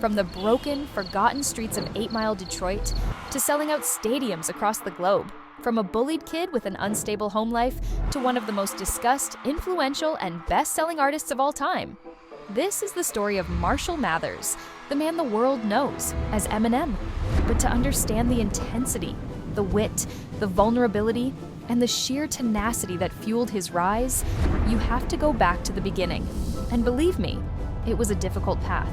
from the broken, forgotten streets of 8 Mile, Detroit, to selling out stadiums across the globe. From a bullied kid with an unstable home life to one of the most discussed, influential, and best-selling artists of all time. This is the story of Marshall Mathers, the man the world knows as Eminem. But to understand the intensity, the wit, the vulnerability, and the sheer tenacity that fueled his rise, you have to go back to the beginning. And believe me, it was a difficult path.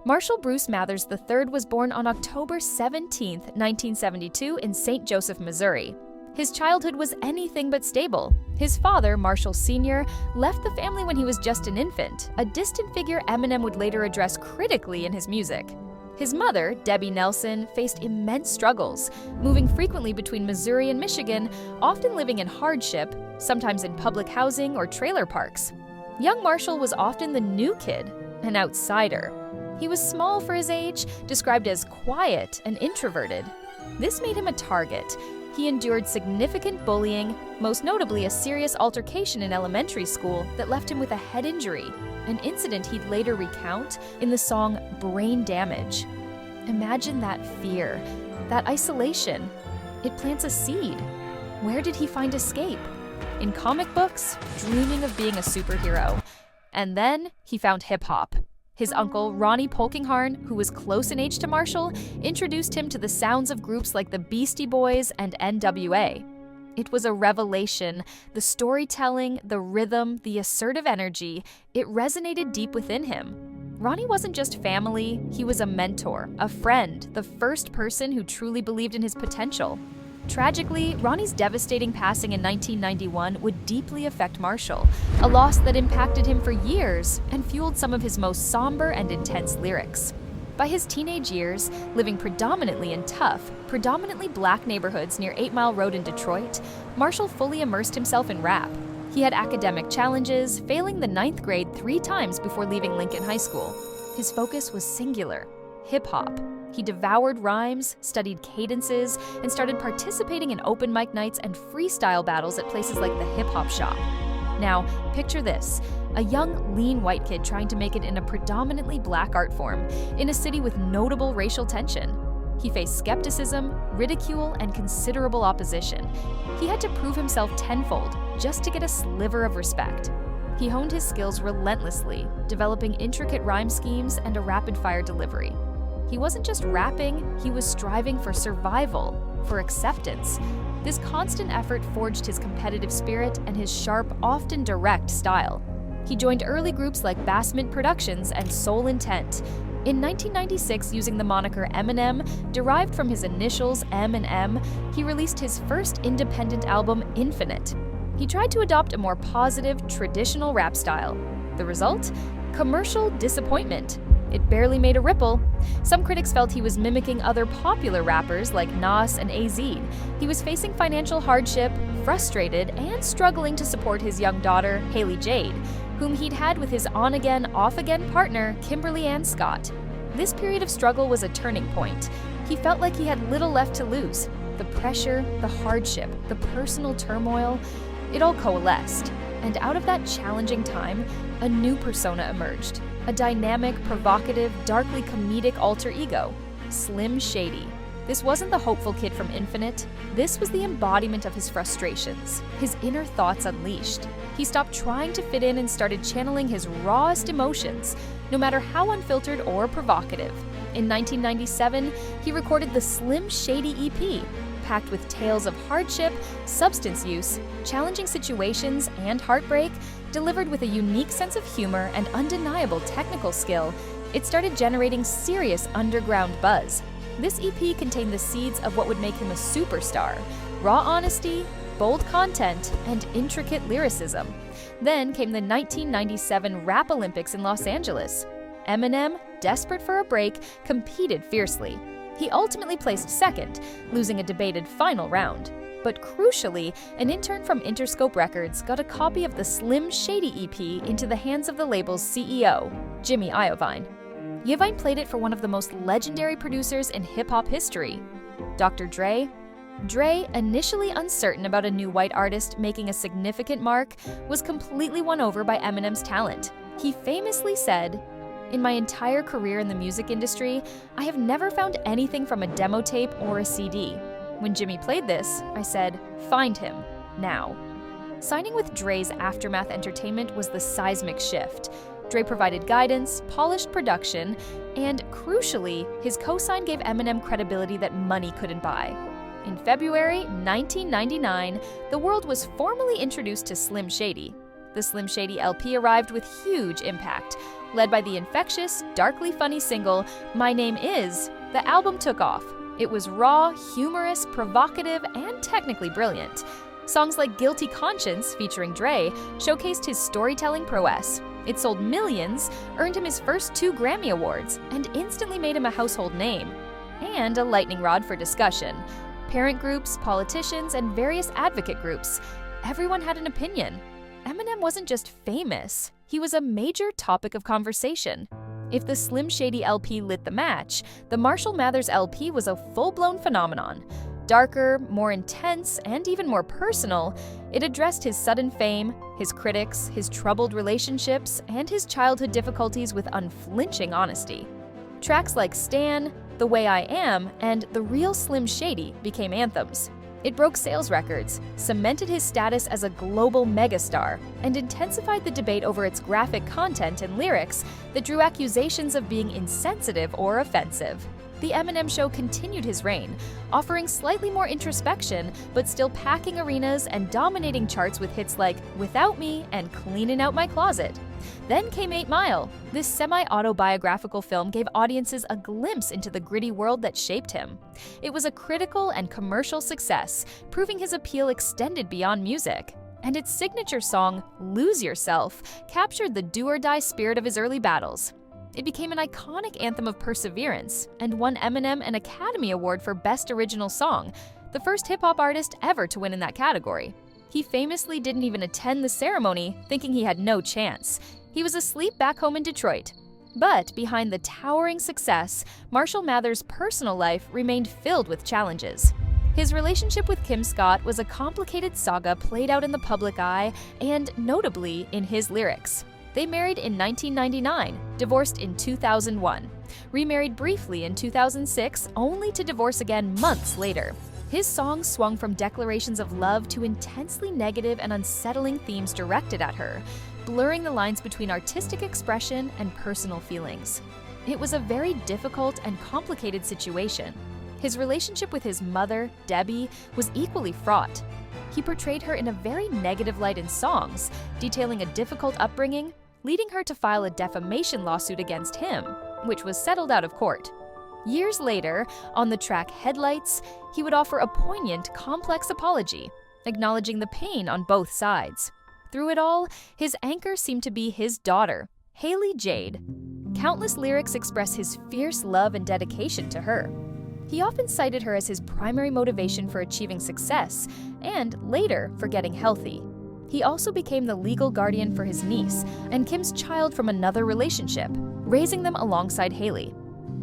Marshall Bruce Mathers III was born on October 17, 1972 in St. Joseph, Missouri. His childhood was anything but stable. His father, Marshall Sr., left the family when he was just an infant, a distant figure Eminem would later address critically in his music. His mother, Debbie Nelson, faced immense struggles, moving frequently between Missouri and Michigan, often living in hardship, sometimes in public housing or trailer parks. Young Marshall was often the new kid, an outsider. He was small for his age, described as quiet and introverted. This made him a target. He endured significant bullying, most notably a serious altercation in elementary school that left him with a head injury, an incident he'd later recount in the song Brain Damage. Imagine that fear, that isolation. It plants a seed. Where did he find escape? In comic books, dreaming of being a superhero. And then he found hip-hop. His uncle, Ronnie Polkinghorne, who was close in age to Marshall, introduced him to the sounds of groups like the Beastie Boys and NWA. It was a revelation. The storytelling, the rhythm, the assertive energy, it resonated deep within him. Ronnie wasn't just family, he was a mentor, a friend, the first person who truly believed in his potential. Tragically, Ronnie's devastating passing in 1991 would deeply affect Marshall, a loss that impacted him for years and fueled some of his most somber and intense lyrics. By his teenage years, living predominantly in tough, predominantly black neighborhoods near 8 Mile Road in Detroit, Marshall fully immersed himself in rap. He had academic challenges, failing the 9th grade 3 times before leaving Lincoln High School. His focus was singular: hip-hop. He devoured rhymes, studied cadences, and started participating in open mic nights and freestyle battles at places like the Hip Hop Shop. Now, picture this: a young, lean white kid trying to make it in a predominantly black art form, in a city with notable racial tension. He faced skepticism, ridicule, and considerable opposition. He had to prove himself tenfold just to get a sliver of respect. He honed his skills relentlessly, developing intricate rhyme schemes and a rapid-fire delivery. He wasn't just rapping, he was striving for survival, for acceptance. This constant effort forged his competitive spirit and his sharp, often direct style. He joined early groups like Bassment Productions and Soul Intent. In 1996, using the moniker Eminem, derived from his initials M and M, he released his first independent album, Infinite. He tried to adopt a more positive, traditional rap style. The result? Commercial disappointment. It barely made a ripple. Some critics felt he was mimicking other popular rappers like Nas and AZ. He was facing financial hardship, frustrated, and struggling to support his young daughter, Haley Jade, whom he'd had with his on-again, off-again partner, Kimberly Ann Scott. This period of struggle was a turning point. He felt like he had little left to lose. The pressure, the hardship, the personal turmoil, it all coalesced. And out of that challenging time, a new persona emerged. A dynamic, provocative, darkly comedic alter ego, Slim Shady. This wasn't the hopeful kid from Infinite. This was the embodiment of his frustrations, his inner thoughts unleashed. He stopped trying to fit in and started channeling his rawest emotions, no matter how unfiltered or provocative. In 1997, he recorded the Slim Shady EP, packed with tales of hardship, substance use, challenging situations, and heartbreak. Delivered with a unique sense of humor and undeniable technical skill, it started generating serious underground buzz. This EP contained the seeds of what would make him a superstar: raw honesty, bold content, and intricate lyricism. Then came the 1997 Rap Olympics in Los Angeles. Eminem, desperate for a break, competed fiercely. He ultimately placed second, losing a debated final round. But crucially, an intern from Interscope Records got a copy of the Slim Shady EP into the hands of the label's CEO, Jimmy Iovine. Iovine played it for one of the most legendary producers in hip-hop history, Dr. Dre. Dre, initially uncertain about a new white artist making a significant mark, was completely won over by Eminem's talent. He famously said, In my entire career in the music industry, I have never found anything from a demo tape or a CD. When Jimmy played this, I said, find him, now. Signing with Dre's Aftermath Entertainment was the seismic shift. Dre provided guidance, polished production, and crucially, his cosign gave Eminem credibility that money couldn't buy. In February 1999, the world was formally introduced to Slim Shady. The Slim Shady LP arrived with huge impact. Led by the infectious, darkly funny single, My Name Is, the album took off. It was raw, humorous, provocative, and technically brilliant. Songs like Guilty Conscience, featuring Dre, showcased his storytelling prowess. It sold millions, earned him his first 2 Grammy Awards, and instantly made him a household name. And a lightning rod for discussion. Parent groups, politicians, and various advocate groups. Everyone had an opinion. Eminem wasn't just famous, he was a major topic of conversation. If the Slim Shady LP lit the match, the Marshall Mathers LP was a full-blown phenomenon. Darker, more intense, and even more personal, it addressed his sudden fame, his critics, his troubled relationships, and his childhood difficulties with unflinching honesty. Tracks like Stan, The Way I Am, and The Real Slim Shady became anthems. It broke sales records, cemented his status as a global megastar, and intensified the debate over its graphic content and lyrics that drew accusations of being insensitive or offensive. The Eminem Show continued his reign, offering slightly more introspection, but still packing arenas and dominating charts with hits like Without Me and Cleanin' Out My Closet. Then came 8 Mile. This semi-autobiographical film gave audiences a glimpse into the gritty world that shaped him. It was a critical and commercial success, proving his appeal extended beyond music. And its signature song, Lose Yourself, captured the do-or-die spirit of his early battles. It became an iconic anthem of perseverance and won Eminem an Academy Award for Best Original Song, the first hip-hop artist ever to win in that category. He famously didn't even attend the ceremony, thinking he had no chance. He was asleep back home in Detroit. But behind the towering success, Marshall Mathers' personal life remained filled with challenges. His relationship with Kim Scott was a complicated saga played out in the public eye and, notably, in his lyrics. They married in 1999, divorced in 2001, remarried briefly in 2006, only to divorce again months later. His songs swung from declarations of love to intensely negative and unsettling themes directed at her, blurring the lines between artistic expression and personal feelings. It was a very difficult and complicated situation. His relationship with his mother, Debbie, was equally fraught. He portrayed her in a very negative light in songs, detailing a difficult upbringing, leading her to file a defamation lawsuit against him, which was settled out of court. Years later, on the track Headlights, he would offer a poignant, complex apology, acknowledging the pain on both sides. Through it all, his anchor seemed to be his daughter, Haley Jade. Countless lyrics express his fierce love and dedication to her. He often cited her as his primary motivation for achieving success, and later for getting healthy. He also became the legal guardian for his niece and Kim's child from another relationship, raising them alongside Haley.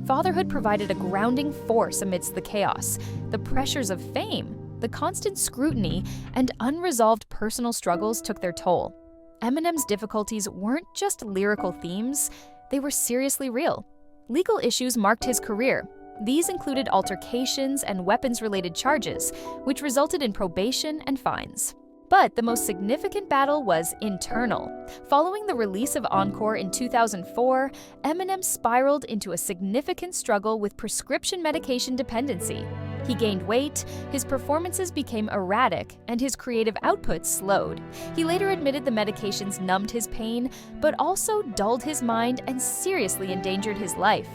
Fatherhood provided a grounding force amidst the chaos, the pressures of fame, the constant scrutiny, and unresolved personal struggles took their toll. Eminem's difficulties weren't just lyrical themes, they were seriously real. Legal issues marked his career. These included altercations and weapons-related charges, which resulted in probation and fines. But the most significant battle was internal. Following the release of Encore in 2004, Eminem spiraled into a significant struggle with prescription medication dependency. He gained weight, his performances became erratic, and his creative output slowed. He later admitted the medications numbed his pain, but also dulled his mind and seriously endangered his life.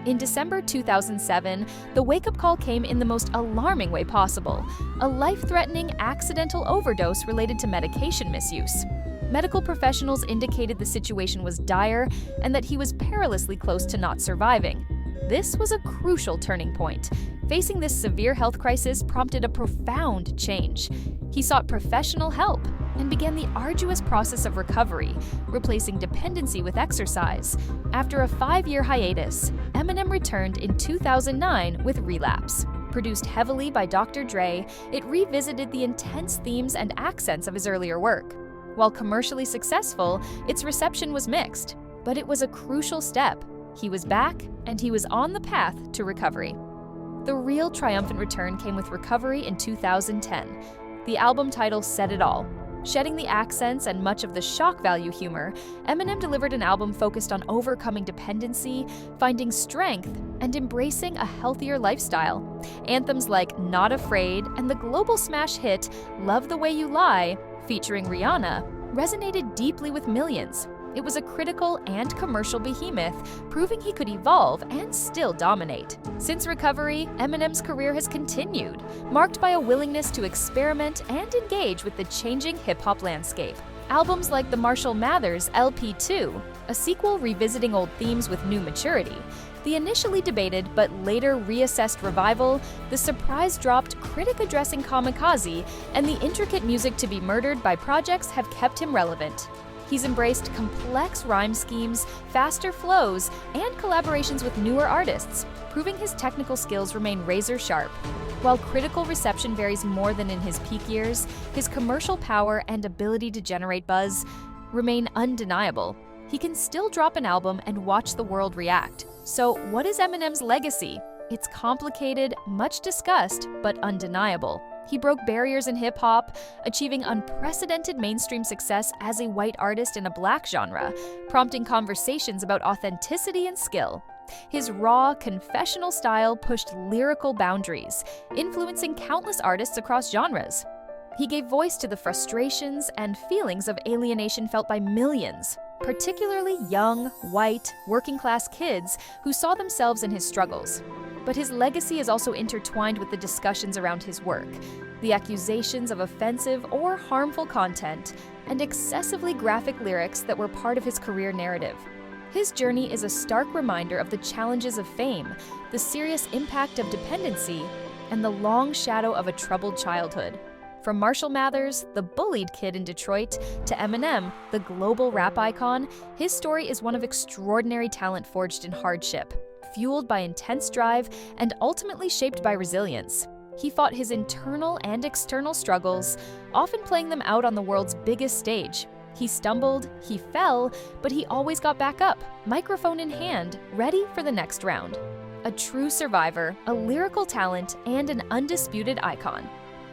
In December 2007, the wake-up call came in the most alarming way possible, a life-threatening accidental overdose related to medication misuse. Medical professionals indicated the situation was dire and that he was perilously close to not surviving. This was a crucial turning point. Facing this severe health crisis prompted a profound change. He sought professional help and began the arduous process of recovery, replacing dependency with exercise. After a 5-year hiatus, Eminem returned in 2009 with Relapse. Produced heavily by Dr. Dre, it revisited the intense themes and accents of his earlier work. While commercially successful, its reception was mixed. But it was a crucial step. He was back, and he was on the path to recovery. The real triumphant return came with Recovery in 2010. The album title said it all. Shedding the accents and much of the shock value humor, Eminem delivered an album focused on overcoming dependency, finding strength, and embracing a healthier lifestyle. Anthems like Not Afraid and the global smash hit Love the Way You Lie, featuring Rihanna, resonated deeply with millions. It was a critical and commercial behemoth, proving he could evolve and still dominate. Since Recovery, Eminem's career has continued, marked by a willingness to experiment and engage with the changing hip-hop landscape. Albums like the Marshall Mathers LP 2, a sequel revisiting old themes with new maturity, the initially debated but later reassessed Revival, the surprise-dropped critic-addressing Kamikaze, and the intricate music to be murdered by projects have kept him relevant. He's embraced complex rhyme schemes, faster flows, and collaborations with newer artists, proving his technical skills remain razor-sharp. While critical reception varies more than in his peak years, his commercial power and ability to generate buzz remain undeniable. He can still drop an album and watch the world react. So, what is Eminem's legacy? It's complicated, much discussed, but undeniable. He broke barriers in hip-hop, achieving unprecedented mainstream success as a white artist in a black genre, prompting conversations about authenticity and skill. His raw, confessional style pushed lyrical boundaries, influencing countless artists across genres. He gave voice to the frustrations and feelings of alienation felt by millions, particularly young, white, working-class kids who saw themselves in his struggles. But his legacy is also intertwined with the discussions around his work, the accusations of offensive or harmful content, and excessively graphic lyrics that were part of his career narrative. His journey is a stark reminder of the challenges of fame, the serious impact of dependency, and the long shadow of a troubled childhood. From Marshall Mathers, the bullied kid in Detroit, to Eminem, the global rap icon, his story is one of extraordinary talent forged in hardship, fueled by intense drive, and ultimately shaped by resilience. He fought his internal and external struggles, often playing them out on the world's biggest stage. He stumbled, he fell, but he always got back up, microphone in hand, ready for the next round. A true survivor, a lyrical talent, and an undisputed icon.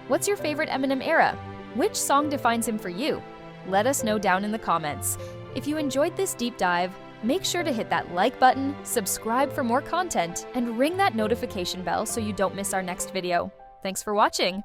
What's your favorite Eminem era? Which song defines him for you? Let us know down in the comments. If you enjoyed this deep dive, make sure to hit that like button, subscribe for more content, and ring that notification bell so you don't miss our next video. Thanks for watching!